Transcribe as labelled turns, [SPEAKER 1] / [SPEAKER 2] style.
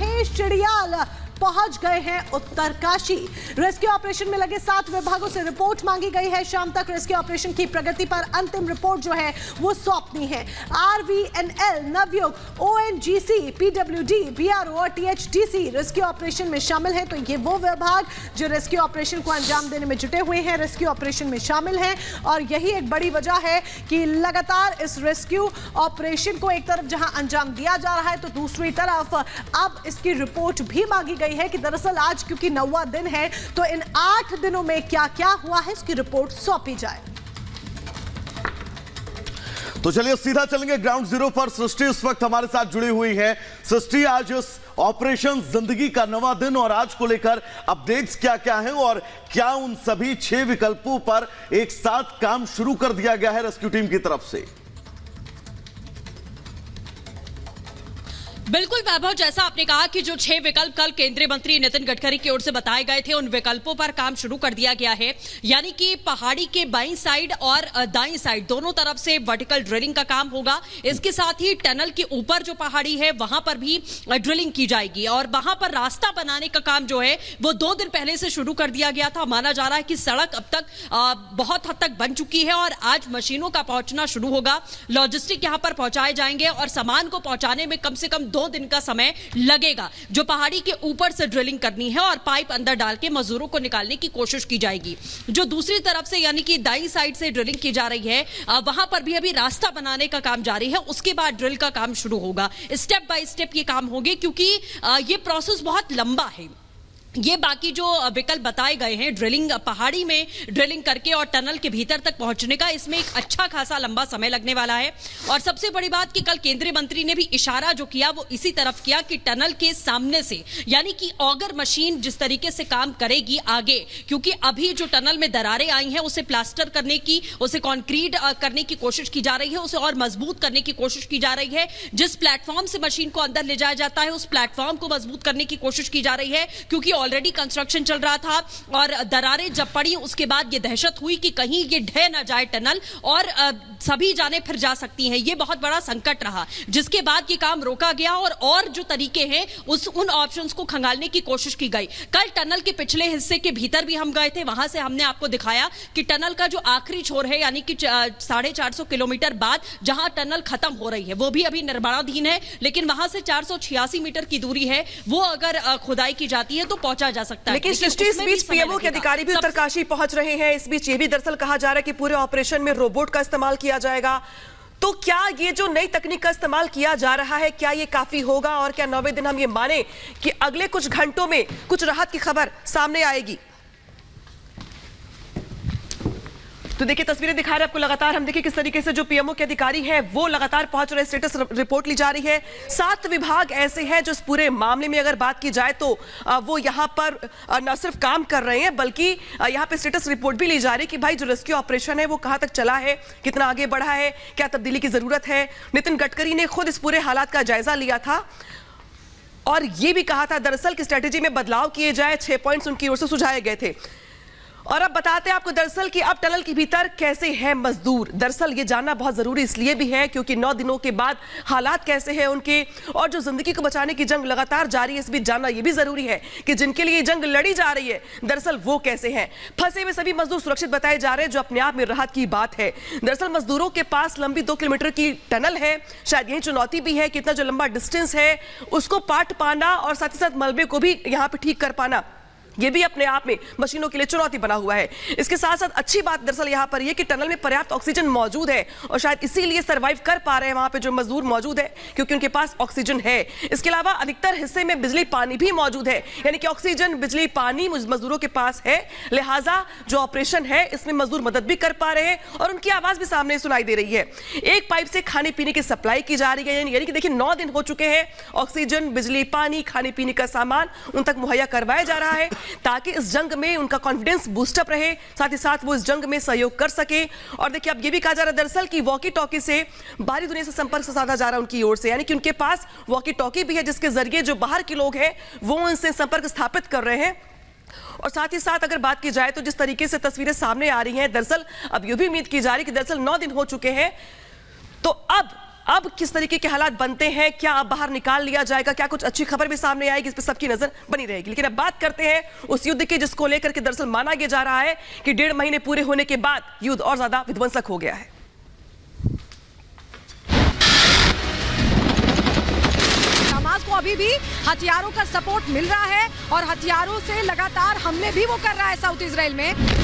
[SPEAKER 1] महेश चिड़ियाल पहुंच गए हैं उत्तरकाशी। रेस्क्यू ऑपरेशन में लगे 7 विभागों से रिपोर्ट मांगी गई है। शाम तक रेस्क्यू ऑपरेशन की प्रगति पर अंतिम रिपोर्ट जो है वो सौंपनी है। RVNL, Navyug, ONGC, PWD, BRO और THDC रेस्क्यू ऑपरेशन में शामिल है। तो ये वो विभाग जो रेस्क्यू ऑपरेशन को अंजाम देने में जुटे हुए हैं, रेस्क्यू ऑपरेशन में शामिल हैं। और यही एक बड़ी वजह है कि लगातार इस रेस्क्यू ऑपरेशन को एक तरफ जहां अंजाम दिया जा रहा है तो दूसरी तरफ अब इसकी रिपोर्ट भी मांगी गई है कि दरअसल आज क्योंकि 9वां दिन है तो इन 8 दिनों में क्या क्या हुआ है इसकी रिपोर्ट सौंपी जाए।
[SPEAKER 2] तो चलिए सीधा चलेंगे ग्राउंड जीरो पर। सृष्टि इस वक्त हमारे साथ जुड़ी हुई है। सृष्टि, आज इस ऑपरेशन जिंदगी का 9वां दिन और आज को लेकर अपडेट्स क्या क्या हैं और क्या उन सभी 6 विकल्पों पर एक साथ काम शुरू कर दिया गया है रेस्क्यू टीम की तरफ से?
[SPEAKER 3] बिल्कुल वैभव, जैसा आपने कहा कि जो 6 विकल्प कल केंद्रीय मंत्री नितिन गडकरी की ओर से बताए गए थे उन विकल्पों पर काम शुरू कर दिया गया है। यानी कि पहाड़ी के बाईं साइड और दाईं साइड दोनों तरफ से वर्टिकल ड्रिलिंग का काम होगा। इसके साथ ही टनल के ऊपर जो पहाड़ी है वहां पर भी ड्रिलिंग की जाएगी और वहां पर रास्ता बनाने का काम जो है वो 2 दिन पहले से शुरू कर दिया गया था। माना जा रहा है कि सड़क अब तक बहुत हद तक बन चुकी है और आज मशीनों का पहुंचना शुरू होगा। लॉजिस्टिक यहां पर पहुंचाए जाएंगे और सामान को पहुंचाने में कम से कम 2 दिन का समय लगेगा। जो पहाड़ी के ऊपर से ड्रिलिंग करनी है और पाइप अंदर डाल के मजदूरों को निकालने की कोशिश की जाएगी। जो दूसरी तरफ से यानी कि दाईं साइड से ड्रिलिंग की जा रही है वहां पर भी अभी रास्ता बनाने का काम जारी है। उसके बाद ड्रिल का काम शुरू होगा। स्टेप बाय स्टेप ये काम होंगे क्योंकि ये प्रोसेस बहुत लंबा है। ये बाकी जो विकल्प बताए गए हैं ड्रिलिंग, पहाड़ी में ड्रिलिंग करके और टनल के भीतर तक पहुंचने का, इसमें एक अच्छा खासा लंबा समय लगने वाला है। और सबसे बड़ी बात कि कल केंद्रीय मंत्री ने भी इशारा जो किया वो इसी तरफ किया कि टनल के सामने से यानी कि ऑगर मशीन जिस तरीके से काम करेगी आगे, क्योंकि अभी जो टनल में दरारें आई हैं उसे प्लास्टर करने की, उसे कॉन्क्रीट करने की कोशिश की जा रही है, उसे और मजबूत करने की कोशिश की जा रही है। जिस प्लेटफॉर्म से मशीन को अंदर ले जाया जाता है उस प्लेटफॉर्म को मजबूत करने की कोशिश की जा रही है क्योंकि ऑलरेडी कंस्ट्रक्शन चल रहा था और दरारें जब पड़ी उसके बाद ये दहशत हुई कि कहीं ये ढह ना जाए टनल और सभी जाने फिर जा सकती हैं। ये बहुत बड़ा संकट रहा जिसके बाद ये काम रोका गया और जो तरीके हैं उन ऑप्शंस को खंगालने की कोशिश की गई। कल टनल के पिछले हिस्से के भीतर भी हम गए थे, वहां से हमने आपको दिखाया कि टनल का जो आखिरी छोर है यानी कि 450 किलोमीटर बाद जहां टनल खत्म हो रही है वो भी अभी निर्माणाधीन है, लेकिन वहां से 486 मीटर की दूरी है, वो अगर खुदाई की जाती है तो पहुंचा जा सकता है।
[SPEAKER 4] लेकिन सृष्टि, इस बीच पीएमओ के अधिकारी भी उत्तरकाशी पहुंच रहे हैं। इस बीच ये भी दरअसल कहा जा रहा है कि पूरे ऑपरेशन में रोबोट का इस्तेमाल किया जाएगा। तो क्या ये जो नई तकनीक का इस्तेमाल किया जा रहा है क्या ये काफी होगा और क्या 9वें दिन हम ये माने कि अगले कुछ घंटों में कुछ राहत की खबर सामने आएगी? तो देखिए तस्वीरें दिखा रहे हैं आपको लगातार। हम देखिए किस तरीके से जो पीएमओ के अधिकारी हैं वो लगातार पहुंच रहे, स्टेटस रिपोर्ट ली जा रही है। 7 विभाग ऐसे हैं जो इस पूरे मामले में अगर बात की जाए तो वो यहां पर न सिर्फ काम कर रहे हैं बल्कि यहां पे स्टेटस रिपोर्ट भी ली जा रही है कि भाई जो रेस्क्यू ऑपरेशन है वो कहां तक चला है, कितना आगे बढ़ा है, क्या तब्दीली की जरूरत है। नितिन गडकरी ने खुद इस पूरे हालात का जायजा लिया था और ये भी कहा था दरअसल कि स्ट्रेटेजी में बदलाव किए जाए। 6 पॉइंट्स उनकी ओर से सुझाए गए थे। और अब बताते हैं आपको दरअसल कि अब टनल के भीतर कैसे हैं मजदूर। दरअसल ये जानना बहुत जरूरी इसलिए भी है क्योंकि 9 दिनों के बाद हालात कैसे हैं उनके और जो जिंदगी को बचाने की जंग लगातार जारी है, इस बीच जानना ये भी जरूरी है कि जिनके लिए ये जंग लड़ी जा रही है दरअसल वो कैसे हैं। फंसे हुए सभी मजदूर सुरक्षित बताए जा रहे हैं, जो अपने आप में राहत की बात है। दरअसल मजदूरों के पास लंबी 2 किलोमीटर की टनल है, शायद यही चुनौती भी है कि इतना जो लंबा डिस्टेंस है उसको पाट पाना और साथ ही साथ मलबे को भी यहाँ पे ठीक कर पाना, ये भी अपने आप में मशीनों के लिए चुनौती बना हुआ है। इसके साथ साथ अच्छी बात दरअसल यहां पर यह कि टनल में पर्याप्त ऑक्सीजन मौजूद है और शायद इसीलिए सरवाइव कर पा रहे हैं वहां पे जो मजदूर मौजूद है क्योंकि उनके पास ऑक्सीजन है। इसके अलावा अधिकतर हिस्से में बिजली पानी भी मौजूद है, यानी कि ऑक्सीजन, बिजली, पानी मजदूरों के पास है। लिहाजा जो ऑपरेशन है इसमें मजदूर मदद भी कर पा रहे हैं और उनकी आवाज भी सामने सुनाई दे रही है। एक पाइप से खाने पीने की सप्लाई की जा रही है, यानी कि देखिए 9 दिन हो चुके हैं, ऑक्सीजन, बिजली, पानी, खाने पीने का सामान उन तक मुहैया करवाया जा रहा है ताकि इस जंग में उनका कॉन्फिडेंस बूस्टअप रहे, साथ ही साथ वो इस जंग में सहयोग कर सके। और देखिए अब ये भी कहा जा रहा है दरअसल कि वॉकी टॉकी से बाहरी दुनिया से संपर्क साधा जा रहा है उनकी ओर से, यानी कि उनके पास वॉकी टॉकी भी है जिसके जरिए जो बाहर के लोग हैं वो उनसे संपर्क स्थापित कर रहे हैं। और साथ ही साथ अगर बात की जाए तो जिस तरीके से तस्वीरें सामने आ रही हैं, दरअसल अब ये भी उम्मीद की जा रही है कि दरअसल 9 दिन हो चुके हैं तो अब अब किस तरीके के हालात बनते हैं, क्या अब बाहर निकाल लिया जाएगा, क्या कुछ अच्छी खबर भी सामने आएगी, इस पर सबकी नजर बनी रहेगी। लेकिन अब बात करते हैं उस युद्ध की जिसको लेकर के दरअसल माना यह जा रहा है कि 1.5 महीने पूरे होने के बाद युद्ध और ज्यादा विध्वंसक हो गया है।
[SPEAKER 5] हमास को अभी भी हथियारों का सपोर्ट मिल रहा है और हथियारों से लगातार हमले भी वो कर रहा है साउथ इजराइल में।